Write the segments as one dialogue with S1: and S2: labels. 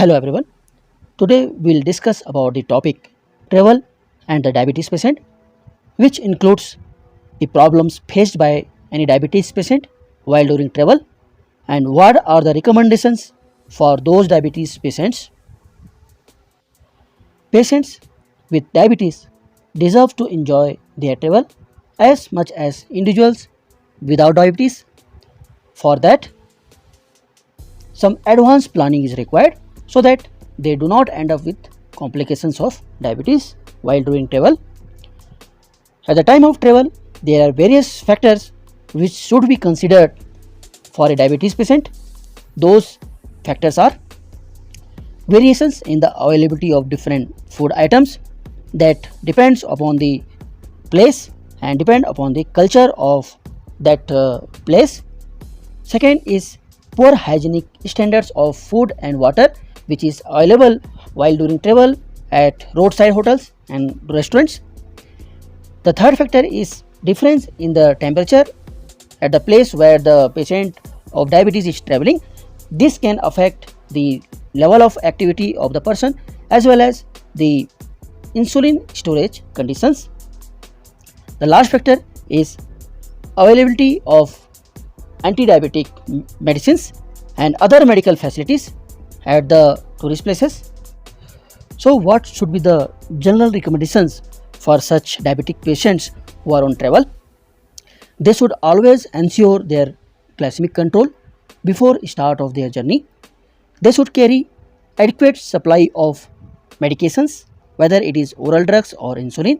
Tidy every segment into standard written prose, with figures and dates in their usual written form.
S1: Hello everyone. Today we'll discuss about the topic travel and the diabetes patient, which includes the problems faced by any diabetes patient while during travel and what are the recommendations for those diabetes patients. Patients with diabetes deserve to enjoy their travel as much as individuals without diabetes. For that, some advanced planning is required so that they do not end up with complications of diabetes while doing travel. At the time of travel, there are various factors which should be considered for a diabetes patient. Those factors are variations in the availability of different food items that depends upon the place and depend upon the culture of that place. Second is poor hygienic standards of food and water which is available while during travel at roadside hotels and restaurants. The third factor is difference in the temperature at the place where the patient of diabetes is traveling. This can affect the level of activity of the person as well as the insulin storage conditions. The last factor is availability of anti-diabetic medicines and other medical facilities at the tourist places. So what should be the general recommendations for such diabetic patients who are on travel? They should always ensure their glycemic control before start of their journey. They should carry adequate supply of medications, whether it is oral drugs or insulin.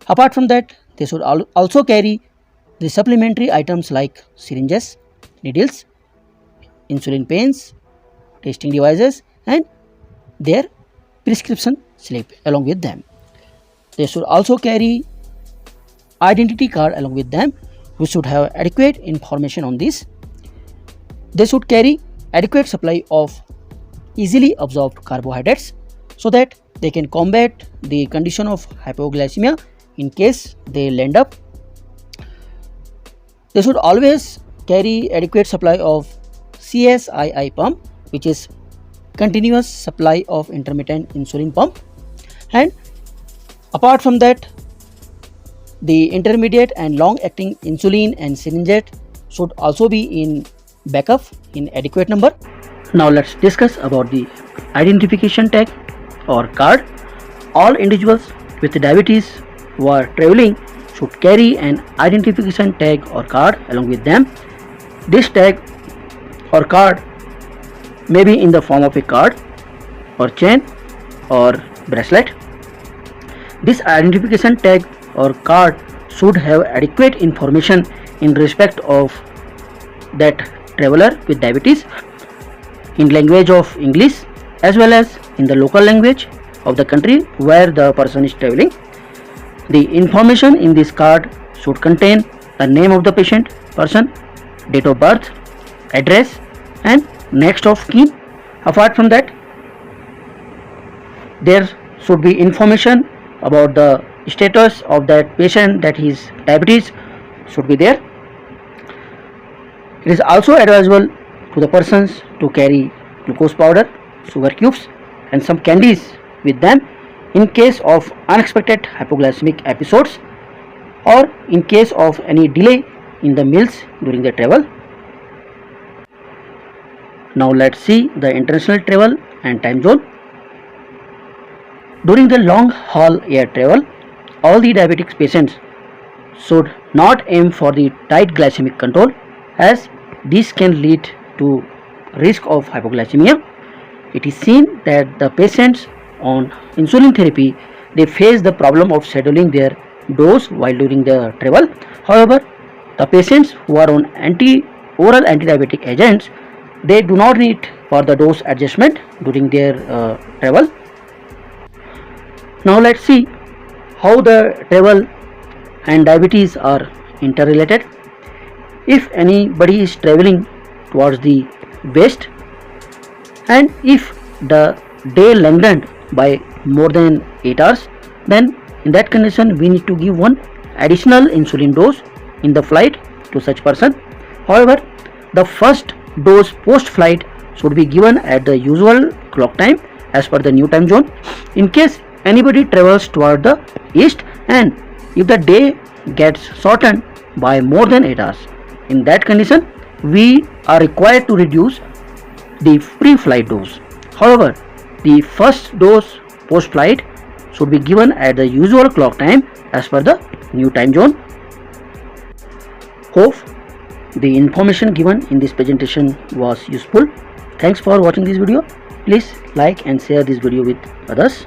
S1: Apart from that, they should also carry the supplementary items like syringes, needles, insulin pens, testing devices and their prescription slip along with them. They should also carry identity card along with them, which should have adequate information on this. They should carry adequate supply of easily absorbed carbohydrates so that they can combat the condition of hypoglycemia in case they land up. They should always carry adequate supply of CSII pump, which is continuous supply of intermittent insulin pump, and apart from that, the intermediate and long acting insulin and syringes should also be in backup in adequate number. Now let's discuss about the identification tag or card. All individuals with diabetes who are traveling should carry an identification tag or card along with them. This tag or card may be in the form of a card or chain or bracelet. This identification tag or card should have adequate information in respect of that traveler with diabetes in language of English as well as in the local language of the country where the person is traveling. The information in this card should contain the name of the person, date of birth, address and next of kin. Apart from that, there should be information about the status of that patient, that his diabetes should be there. It is also advisable to the persons to carry glucose powder, sugar cubes and some candies with them in case of unexpected hypoglycemic episodes or in case of any delay in the meals during the travel. Now let's see the international travel and time zone. During the long haul air travel, all the diabetic patients should not aim for the tight glycemic control as this can lead to risk of hypoglycemia. It is seen that the patients on insulin therapy, they face the problem of scheduling their dose while during the travel. However, the patients who are on oral anti-diabetic agents, they do not need for the dose adjustment during their travel. Now let's see how the travel and diabetes are interrelated. If anybody is traveling towards the west and if the day lengthened by more than 8 hours, then in that condition we need to give one additional insulin dose in the flight to such person. However, the first dose post flight should be given at the usual clock time as per the new time zone. In case anybody travels toward the east and if the day gets shortened by more than 8 hours, in that condition we are required to reduce the pre-flight dose. However, the first dose post-flight should be given at the usual clock time as per the new time zone. Hope the information given in this presentation was useful. Thanks for watching this video. Please like and share this video with others.